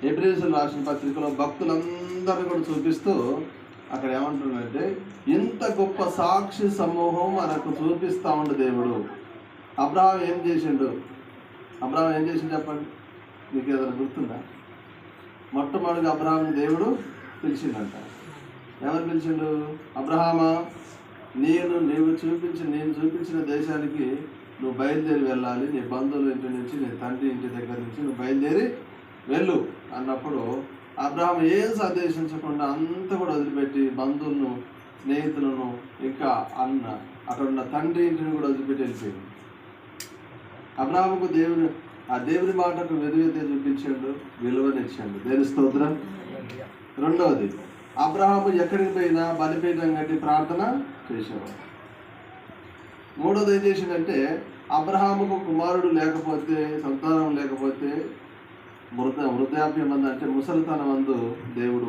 హెబ్రీయులకు రాసిన పత్రికలో భక్తులందరినీ కూడా చూపిస్తూ అక్కడ ఏమంటున్నాడంటే, ఇంత గొప్ప సాక్షి సమూహం మనకు చూపిస్తూ ఉండు దేవుడు. అబ్రహాం ఏం చేసిండు చెప్పండి, మీకు ఏదైనా గుర్తుందా? మొట్టమొదటిగా అబ్రహాం దేవుడు పిలిచిండంట. ఎవరు పిలిచిండు? అబ్రహామా, నేను చూపించిన దేశానికి నువ్వు బయలుదేరి వెళ్ళాలి. నీ బంధువుల ఇంటి నుంచి, నీ తండ్రి ఇంటి దగ్గర నుంచి నువ్వు బయలుదేరి వెళ్ళు అన్నప్పుడు అబ్రహాం ఏం సందేశించకుండా అంతా కూడా వదిలిపెట్టి బంధువులను, స్నేహితులను, ఇంకా అక్కడ ఉన్న తండ్రి ఇంటిని కూడా వదిలిపెట్టి వెళ్ళిపోయింది. అబ్రహాముకు దేవుని మాటకు విధేయత చూపించాడు, విలువనిచ్చాడు. దేవుని స్తోత్రం. రెండవది, అబ్రహాము ఎక్కడికి పోయినా బలిపీఠం కట్టి ప్రార్థన చేసేవాడు. మూడోది ఏం చేసిందంటే, అబ్రహాముకు కుమారుడు లేకపోతే, సంతానం లేకపోతే, వృద్ధాప్యం అందు అంటే ముసలితనం అందు దేవుడు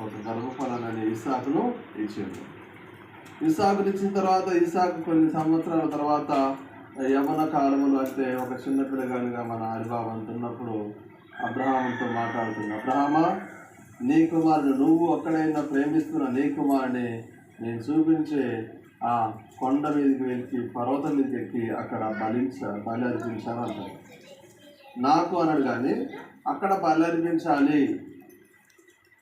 ఒక గర్భఫలాన్ని ఇస్సాకును ఇచ్చాడు. ఇస్సాకుని ఇచ్చిన తర్వాత ఇస్సాకు కొన్ని సంవత్సరాల తర్వాత యవన కాలంలో అంటే ఒక చిన్న పిల్లగానిగా మన హరిబాబు అంటున్నప్పుడు అబ్రహాముతో మాట్లాడుతుంది. అబ్రహామా, నీ కుమారుడు, నువ్వు ఎక్కడైనా ప్రేమిస్తున్న నీ కుమారుని నేను చూపించే ఆ కొండ మీదకి వెళ్ళి పర్వతం మీదకి ఎక్కి అక్కడ బలి అర్పించాను అంటాడు. నాకు అన్నాడు, కానీ అక్కడ బలి అర్పించాలి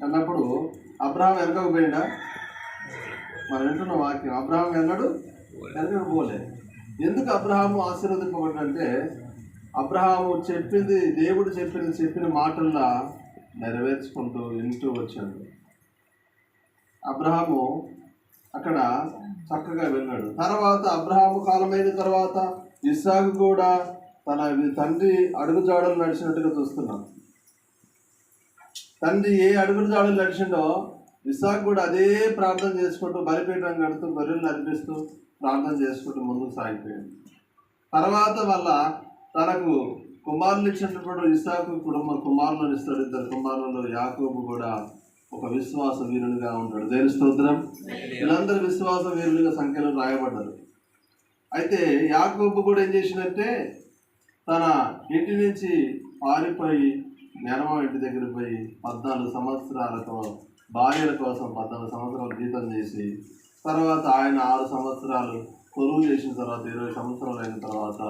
అన్నప్పుడు అబ్రహాం వెనకకు పోయిండా? మనం వింటున్న వాక్యం, అబ్రహాం వెనకకు పోలే. ఎందుకు అబ్రహాము ఆశీర్వదింపబడ్డంటే, అబ్రహాము చెప్పింది, దేవుడు చెప్పిన మాటల్లా నెరవేర్చుకుంటూ వింటూ వచ్చాడు. అబ్రహాము అక్కడ చక్కగా వెళ్ళాడు. తర్వాత అబ్రహాము కాలమైన తర్వాత ఇస్సాకు కూడా తన తండ్రి అడుగుజాడలు నడిచినట్టుగా చూస్తున్నాం. తండ్రి ఏ అడుగుజాడలు నడిచిండో ఇస్సాకు కూడా అదే ప్రార్థన చేసుకుంటూ బలిపీఠం కడుతూ బలులను అర్పిస్తూ ప్రార్థన చేసుకుంటూ ముందుకు సాగిపోయాడు. తర్వాత వల్ల తనకు కుమారులు ఇచ్చినప్పుడు ఇస్సాకు కుమారులను ఇస్తాడు. ఇద్దరు కుమారులలో యాకోబు కూడా ఒక విశ్వాస వీరునిగా ఉంటాడు. దేవుని స్తోత్రం. వీళ్ళందరూ విశ్వాస వీరునిగా సంఖ్యలో రాయబడ్డారు. అయితే యాకోబు కూడా ఏం చేసినట్టే, తన ఇంటి నుంచి పారిపోయి మేనమామ ఇంటి దగ్గర పోయి 14 సంవత్సరాలతో భార్యల కోసం 14 సంవత్సరాలు జీతం చేసి, తర్వాత ఆయన 6 సంవత్సరాలు కొలువు చేసిన తర్వాత 20 సంవత్సరాలు అయిన తర్వాత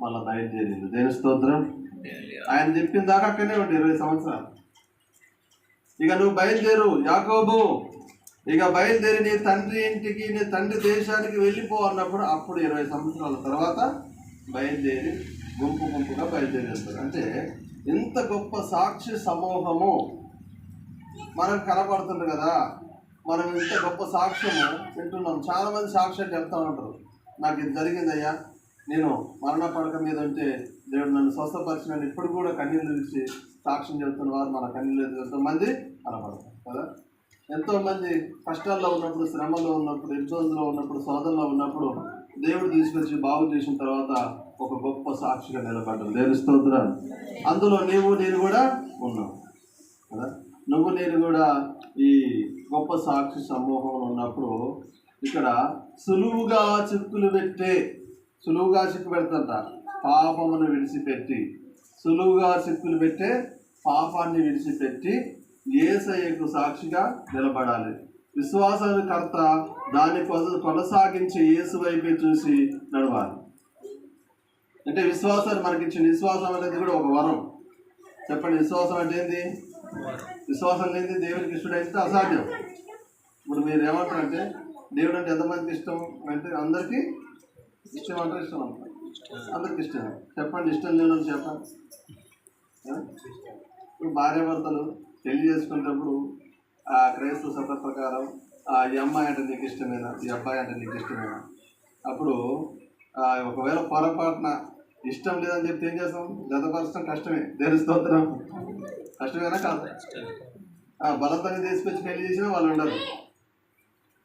మళ్ళీ బయలుదేరింది. దేవుని స్తోత్రం. ఆయన చెప్పిన దాకా అక్కడనే ఉండి 20 సంవత్సరాలు. ఇక నువ్వు బయలుదేరు యాకోబు, ఇక బయలుదేరి నీ తండ్రి ఇంటికి, నీ తండ్రి దేశానికి వెళ్ళిపో అన్నప్పుడు అప్పుడు 20 సంవత్సరాల తర్వాత బయలుదేరి గుంపుగా బయలుదేరేస్తారు. అంటే ఇంత గొప్ప సాక్షి సమూహము మనకు కనపడుతుంది కదా. మనం ఇంత గొప్ప సాక్ష్యము వింటున్నాం. చాలామంది సాక్ష్యం చెప్తా ఉంటారు, నాకు ఇది జరిగిందయ్యా, నేను మరణ పడక మీద ఉంటే దేవుడు నన్ను స్వస్థపరిచినని ఇప్పుడు కూడా కన్నీళ్ళు విడిచి సాక్ష్యం చెబుతున్న వారు మన కన్నీళ్ళు ఎంతోమంది కనపడతారు కదా. ఎంతోమంది కష్టాల్లో ఉన్నప్పుడు, శ్రమలో ఉన్నప్పుడు, ఇబ్బందుల్లో ఉన్నప్పుడు, శోధనలో ఉన్నప్పుడు దేవుడు తీసుకొచ్చి బాగు చేసిన తర్వాత ఒక గొప్ప సాక్షిగా నిలబడ్డారు. దేవుని స్తోత్రం. అందులో నేను కూడా ఉన్నావు కదా. నేను కూడా ఈ గొప్ప సాక్షి సమూహంలో ఉన్నప్పుడు ఇక్కడ సులువుగా చిక్కు పెడతంట. పాపమును విడిచిపెట్టి, సులువుగా చిక్కులు పెట్టే పాపాన్ని విడిచిపెట్టి యేసయ్యకు సాక్షిగా నిలబడాలి. విశ్వాసాన్ని కర్త, దాన్ని కొనసాగించి యేసు వైపే చూసి నడవాలి. అంటే విశ్వాసాన్ని మనకిచ్చిన విశ్వాసం అనేది కూడా ఒక వరం. చెప్పండి, విశ్వాసం అంటే ఏంది? విశ్వాసం లేని దేవునికి ఇష్టడైతే అసాధ్యం. ఇప్పుడు మీరు ఏమంటారంటే, దేవుడు అంటే ఎంతమందికి ఇష్టం అంటే అందరికీ ఇష్టం అంటారు. ఇష్టం అంటారు, అందరికి ఇష్టం. చెప్పండి, ఇష్టం లేదని చెప్పండి. ఇప్పుడు భార్యాభర్తలు పెళ్లి చేసుకునేటప్పుడు క్రైస్తవ సత్ర ప్రకారం ఈ అమ్మాయి అంటే నీకు ఇష్టమేనా, ఈ అబ్బాయి అంటే నీకు ఇష్టమేనా? అప్పుడు ఒకవేళ పొరపాటున ఇష్టం లేదని చెప్తే ఏం చేస్తాం? జతపరచడం కష్టమే. దేవుని స్తోత్రం. కష్టమేనా కాదు? బలవంతంగా తీసుకొచ్చి పెళ్లి చేసినా వాళ్ళు ఉండరు.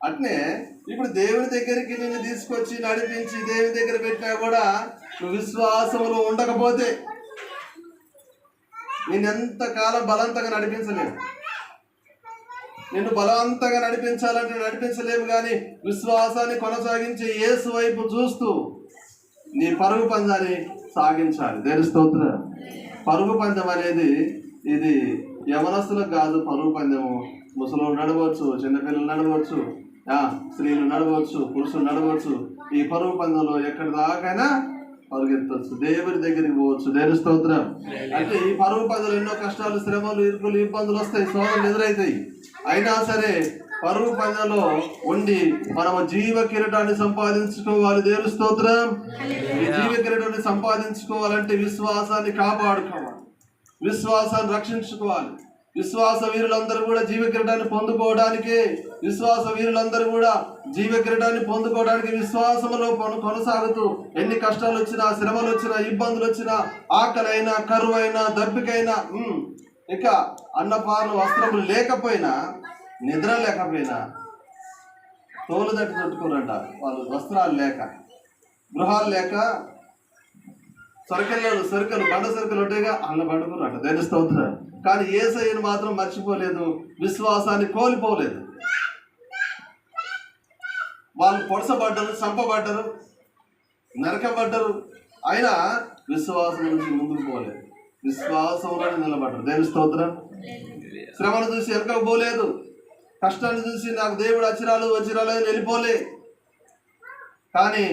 అట్నే ఇప్పుడు దేవుని దగ్గరికి నిన్ను తీసుకొచ్చి నడిపించి దేవుని దగ్గర పెట్టినా కూడా నువ్వు విశ్వాసంలో ఉండకపోతే నేను ఎంతకాలం బలవంతంగా నడిపించలేము. నిన్ను బలవంతంగా నడిపించాలంటే నడిపించలేము, కానీ విశ్వాసాన్ని కొనసాగించి యేసు వైపు చూస్తూ నీ పరుగు పందాన్ని సాగించాలి. దేవుని స్తోత్రం. పరుగు పందెం అనేది ఇది యవనస్తులకు కాదు పరుగు పందెము, ముసలోళ్ళు నడవచ్చు, చిన్నపిల్లలు నడవచ్చు, స్త్రీలు నడవచ్చు, పురుషులు నడవచ్చు. ఈ పరుగు పందెంలో ఎక్కడి దాకైనా పరుగెత్తవచ్చు, దేవుని దగ్గరికి పోవచ్చు. దేవుని స్తోత్రం. అంటే ఈ పరుగు పందెంలో ఎన్నో కష్టాలు, శ్రమలు, ఇరుకులు, ఇబ్బందులు వస్తాయి, శోధనలు ఎదురవుతాయి. అయినా సరే పరుగు పందెంలో ఉండి మనము జీవ కిరీటాన్ని సంపాదించుకోవాలి. దేవుని స్తోత్రం. ఈ జీవ కిరీటాన్ని సంపాదించుకోవాలంటే విశ్వాసాన్ని కాపాడుకోవాలి, విశ్వాసాన్ని రక్షించుకోవాలి. విశ్వాస వీరులందరూ కూడా జీవ కిరీటాన్ని పొందుకోవడానికి, విశ్వాసంలో కొనసాగుతూ ఎన్ని కష్టాలు వచ్చినా, శ్రమలు వచ్చినా, ఇబ్బందులు వచ్చినా, ఆకలైనా, కరువైనా, దప్పికైనా, ఇక అన్నపాన వస్త్రములు లేకపోయినా, నిద్ర లేకపోయినా, తోలు దట్టి చుట్టుకోరంట వాళ్ళు, వస్త్రాలు లేక, గృహాలు లేక, సరుకులు బండ సరుకులు ఉంటాయిగా, అన్న పండుకున్నట్టు. దేవుని స్తోత్రం. కానీ యేసయ్యను మాత్రం మర్చిపోలేదు, విశ్వాసాన్ని కోల్పోలేదు. వాళ్ళు పొడసబడ్డరు, చంపబడ్డరు, నరకబడ్డరు, అయినా విశ్వాసం నుంచి ముందుకు పోలేదు, విశ్వాసంలోనే నిలబడ్డారు. దేవుని స్తోత్రం. శ్రమను చూసి వెనకకు పోలేదు, కష్టాన్ని చూసి నాకు దేవుడు అచిరాలు వెళ్ళిపోలే. కానీ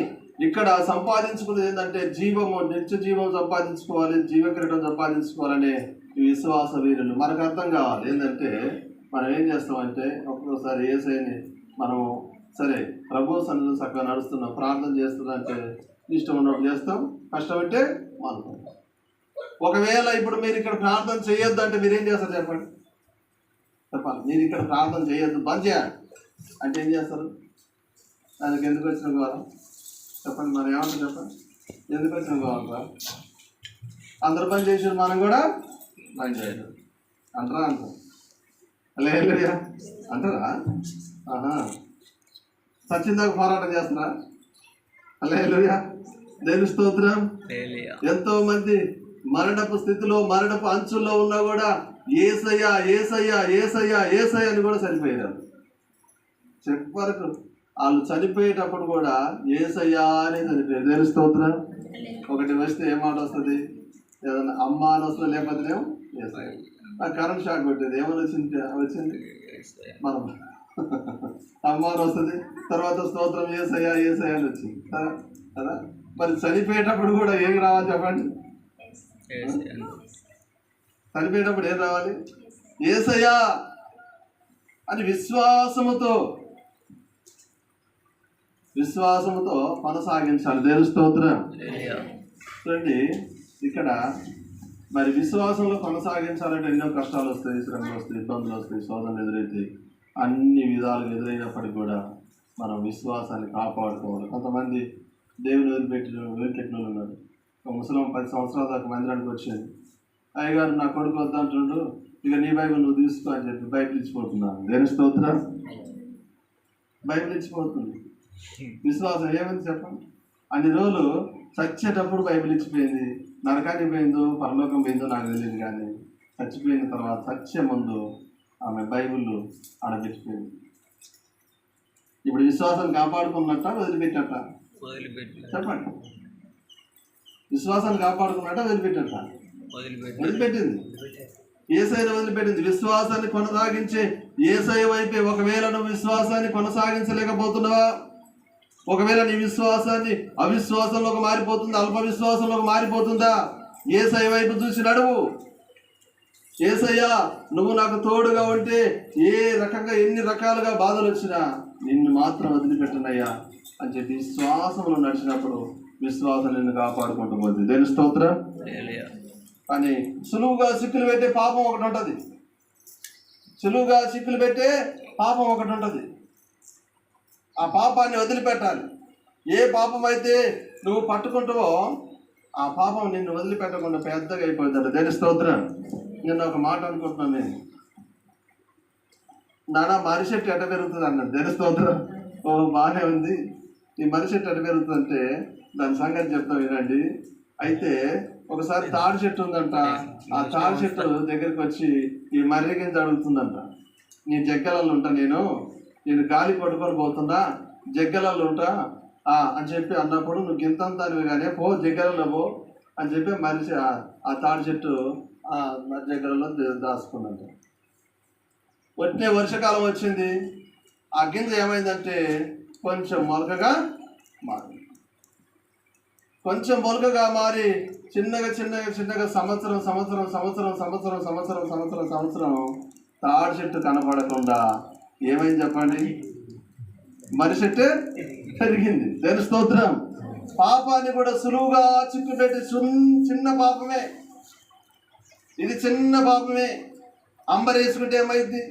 ఇక్కడ సంపాదించుకునేది ఏంటంటే జీవము, నిత్య జీవం సంపాదించుకోవాలి, జీవ కిరీటం సంపాదించుకోవాలనే ఈ విశ్వాస వీరులు. మనకు అర్థం కావాలి ఏంటంటే, మనం ఏం చేస్తామంటే ఒక్కొక్కసారి యేసయ్యని మనము సరే ప్రభు సన్నిధిలో చక్కగా నడుస్తున్నాం, ప్రార్థన చేస్తున్నాం అంటే ఇష్టం ఉన్నప్పుడు చేస్తాం, కష్టం అంటే మానుకుంటాం. ఒకవేళ ఇప్పుడు మీరు ఇక్కడ ప్రార్థన చేయొద్దు అంటే మీరేం చేస్తారు చెప్పండి? మీరు ఇక్కడ ప్రార్థన చేయొద్దు, బంద్ చేయాలి అంటే ఏం చేస్తారు? దానికి ఎందుకు వచ్చిన కావాలి చెప్పండి? మరి ఏమంటారు చెప్పండి? ఎందుకు వచ్చిన కావాలి? అందరు పని చేసారు, మనం కూడా పని చేయడం అంటారా? లేదా అంటారా? సచ్చిందాక పోరాటం చేస్తారా? హల్లెలూయా. దేవుని స్తోత్రం. ఎంతో మంది మరణపు స్థితిలో, మరణపు అంచుల్లో ఉన్నా కూడా యేసయ్యా యేసయ్యా యేసయ్యా యేసయ్యా అని కూడా చనిపోయారు. చెప్పరకు వాళ్ళు చనిపోయేటప్పుడు కూడా యేసయ్యా అనే చనిపోయారు. దేవుని స్తోత్రం. ఒకటి వస్తే ఏ మాట వస్తుంది? ఏదన్నా అమ్మ అని వస్తుంది, లేకపోతేనేమో యేసయ్య. నాకు కరెంట్ షాక్ పెట్టేది, ఏమని వచ్చింది మనం అమ్మ అని వస్తుంది, తర్వాత స్తోత్రం యేసయ్యా యేసయ్యా అని వచ్చింది కదా. మరి చనిపోయేటప్పుడు కూడా ఏం రావాలి చెప్పండి? చనిపోయేటప్పుడు ఏం రావాలి? యేసయ్యా అని విశ్వాసముతో కొనసాగించాలి. దేవుని స్తోత్రం. చూడండి ఇక్కడ మరి విశ్వాసంలో కొనసాగించాలంటే ఎన్నో కష్టాలు వస్తాయి, శ్రమలు వస్తాయి, ఇబ్బందులు వస్తాయి, శోధనలు ఎదురైతాయి. అన్ని విధాలు ఎదురైనప్పటికీ కూడా మనం విశ్వాసాన్ని కాపాడుకోవాలి. కొంతమంది దేవుని వదిలిపెట్టిన వాళ్ళు ఉన్నారు. ఒక ముసలం 10 సంవత్సరాల దాకా మందిరానికి వచ్చింది. అయ్యగారు నా కొడుకు వద్దంటుండు, ఇక నీ బైబిల్ నువ్వు తీసుకో అని చెప్పి బైబిల్ ఇచ్చిపోతున్నాను. దేవుని స్తోత్రం. బైబిల్ ఇచ్చిపోతుంది. విశ్వాసం ఏమైంది చెప్పండి? అన్ని రోజులు చచ్చేటప్పుడు బైబిల్ ఇచ్చిపోయింది. నరకానికి పోయిందో పరలోకం పోయిందో నాకు తెలియదు, కానీ చచ్చిపోయిన తర్వాత చచ్చే ముందు ఆమె బైబిల్ ఆడబెట్టిపోయింది. ఇప్పుడు విశ్వాసాన్ని కాపాడుకున్నట్ట వదిలిపెట్టట చెప్పండి? విశ్వాసాన్ని కాపాడుకున్నట్ట వదిలిపెట్టట? వదిలిపెట్టింది. యేసయ్యను వదిలిపెట్టింది. విశ్వాసాన్ని కొనసాగించే యేసయ్య వైపే. ఒకవేళ నువ్వు విశ్వాసాన్ని కొనసాగించలేకపోతున్నావా, ఒకవేళ నీ విశ్వాసాన్ని అవిశ్వాసంలోకి మారిపోతుందా, అల్ప విశ్వాసంలోకి మారిపోతుందా, యేసయ్య వైపు చూసి నడువు. యేసయ్యా నువ్వు నాకు తోడుగా ఉంటే ఏ రకంగా ఎన్ని రకాలుగా బాధలు వచ్చినా నిన్ను మాత్రం వదిలిపెట్టనయ్యా అని చెప్పి విశ్వాసంలో నడిచినప్పుడు విశ్వాసం నిన్ను కాపాడుకుంటూ పోతుంది. దేవుని స్తోత్రం. కానీ సులువుగా చిక్కులు పెట్టే పాపం ఒకటి ఉంటుంది. ఆ పాపాన్ని వదిలిపెట్టాలి. ఏ పాపం అయితే నువ్వు పట్టుకుంటావో ఆ పాపం నిన్ను వదిలిపెట్టకుండా పెద్దగా అయిపోతుందట. దేవుని స్తోత్రం. నిన్న ఒక మాట అనుకుంటున్నాను నేను, నానా మర్రి చెట్టు ఎట్ట పెరుగుతుంది అన్నది. దేవుని స్తోత్రం. బాగానే ఉంది, ఈ మర్రి చెట్టు ఎట్ట పెరుగుతుందంటే దాని సంగతి చెప్తాం వినండి. అయితే ఒకసారి తాడి చెట్టు ఉందంట. ఆ తాడి చెట్టు దగ్గరికి వచ్చి ఈ మర్రి గింజ అడుగుతుందంట, నీ జగ్గలలో ఉంటా, నేను గాలి పట్టుకొని పోతున్నా, జగ్గలలో ఉంటా అని చెప్పి అన్నప్పుడు, నువ్వు గింతంతానివి కానీ పో జగ్గలలో పో అని చెప్పి మనిషి ఆ తాడి చెట్టు ఆ దగ్గరలో దాచుకుందంట. వచ్చే వర్షాకాలం వచ్చింది, ఆ గింజ ఏమైందంటే కొంచెం మొలకగా మారింది. కొంచెం మొలకగా మారి చిన్నగా చిన్నగా చిన్నగా సంవత్సరం సంవత్సరం సంవత్సరం సంవత్సరం సంవత్సరం సంవత్సరం సంవత్సరం తాడి చెట్టు కనపడకుండా ఏమైంది చెప్పండి? మరి చెట్టు పెరిగింది. దేని స్తోత్రం. పాపాన్ని కూడా సులువుగా చిక్కుపెట్టి చిన్న పాపమే, ఇది చిన్న పాపమే. అంబరేసుకుంటే ఏమైద్ది,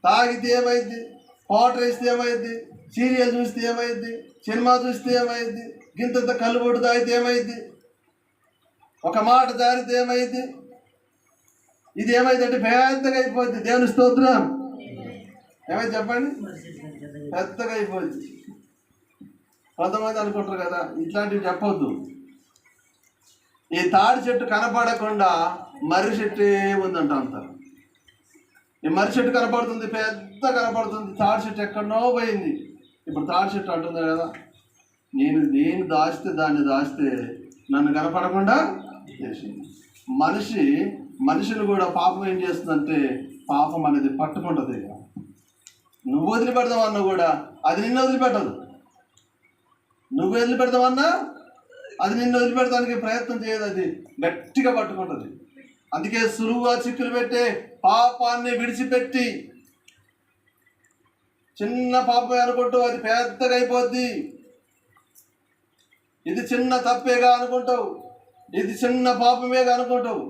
తాగితే ఏమైద్ది, వాటర్ వేస్తే ఏమైద్ది, సీరియల్ చూస్తే ఏమైద్ది, సినిమా చూస్తే ఏమైద్ది, గింతంత కళ్ళుబొట్టు తాగితే ఏమైద్ది, ఒక మాట జారితే ఏమైద్ది, ఇది ఏమైందంటే పెద్దగా అయిపోద్ది. దేవుని స్తోత్రం. ఏమైంది చెప్పండి? పెద్దగా అయిపోద్ది. కొంతమంది అనుకుంటారు కదా, ఇట్లాంటివి చెప్పొద్దు. ఈ తాడి చెట్టు కనపడకుండా మర్రి చెట్టు ఉందంట అంటారు. ఈ మర్రి చెట్టు కనపడుతుంది, పెద్ద కనపడుతుంది, తాడి చెట్టు ఎక్కడనో పోయింది. ఇప్పుడు తాడి చెట్టు అంటుంది కదా, నేను దాచితే దాన్ని దాచితే నన్ను కనపడకుండా చేసింది. మనిషిని కూడా పాపం ఏం చేస్తుందంటే, పాపం అనేది పట్టుకుంటుంది. నువ్వు వదిలిపెడదామన్నా కూడా అది నిన్ను వదిలిపెట్టదు. నువ్వు వదిలిపెడదామన్నా అది నిన్ను వదిలిపెడతానికి ప్రయత్నం చేయదు, అది గట్టిగా పట్టుకుంటుంది. అందుకే సులువుగా చిక్కులు పెట్టే పాపాన్ని విడిచిపెట్టి, చిన్న పాపమే అనుకుంటూ అది పెద్దగా అయిపోద్ది. ఇది చిన్న తప్పేగా అనుకుంటావు, ఇది చిన్న పాపమేగా అనుకుంటావు,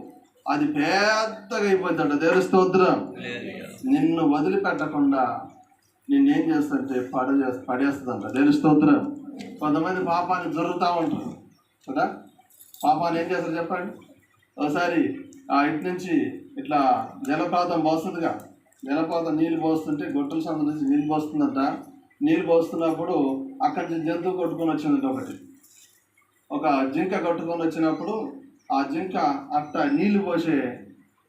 అది పెద్దగా అయిపోద్దంట. దేవుని స్తోత్రం. నిన్ను వదిలిపెట్టకుండా నిన్నేం చేస్తుంటే పడేస్తుందంట. దేవుని స్తోత్రం. కొంతమంది పాపాన్ని జరుగుతూ ఉంటారు కదా, పాపాన్ని ఏం చేస్తారు చెప్పండి? ఒకసారి ఇటు నుంచి ఇట్లా జలపాతం పోస్తుందిగా, జలపాతం నీళ్ళు పోస్తుంటే గొట్టల సందు నుంచి నీళ్ళు పోస్తుందంట. నీళ్ళు పోస్తున్నప్పుడు అక్కడి నుంచి జంతువు కొట్టుకొని వచ్చిందంట. ఒక జింక కొట్టుకొని వచ్చినప్పుడు ఆ జింక అట్ట నీళ్లు పోసే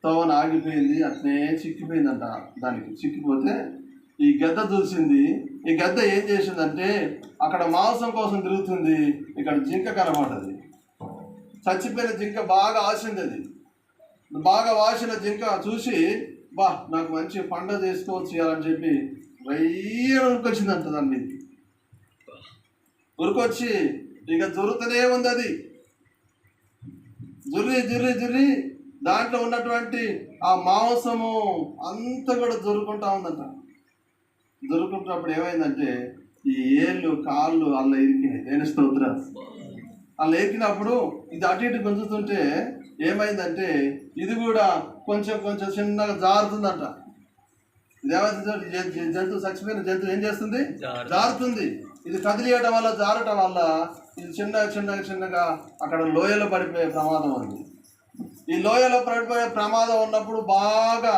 తోవన ఆగిపోయింది, అట్నే చిక్కిపోయిందంట. దానికి చిక్కిపోతే ఈ గద్ద చూసింది. ఈ గద్ద ఏం చేసిందంటే అక్కడ మాంసం కోసం తిరుగుతుంది, ఇక్కడ జింక కనబడ్డది. చచ్చిపోయిన జింక బాగా ఆసింది. అది బాగా వాసిన జింక చూసి, నాకు మంచి పండుగ చేసుకోవచ్చు అని చెప్పి రయ్యను ఉరికొచ్చిందంట. దాన్ని ఉరికొచ్చి ఇక జరుగుతూనే ఉంది. అది జుర్రి దాంట్లో ఉన్నటువంటి ఆ మాంసము అంతా కూడా జరుపుకుంటా ఉందంట. జరుపుకుంటున్నప్పుడు ఏమైందంటే ఈ ఏళ్ళు కాళ్ళు అలా ఇరికినాయి. దేని స్తోత్రం. అలా ఎక్కినప్పుడు ఇది అటు ఇటు గుంజుతుంటే ఏమైందంటే ఇది కూడా కొంచెం కొంచెం చిన్నగా జారుతుందంట. ఇది ఏమైంది, జంతువు చచ్చిపోయిన జంతువు ఏం చేస్తుంది, జారుతుంది. ఇది కదిలియడం వల్ల, జారటం వల్ల ఇది చిన్నగా అక్కడ లోయలో పడిపోయే ప్రమాదం ఉంది. ఈ లోయలో పడిపోయే ప్రమాదం ఉన్నప్పుడు బాగా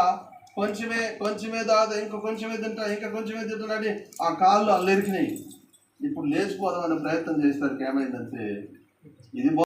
కొంచెమే దాదా ఇంకా కొంచెమే తింటానని ఆ కాళ్ళు అల్లెరికినాయి. ఇప్పుడు లేచిపోదామనే ప్రయత్నం చేసేసరికి ఏమైందంటే ఇది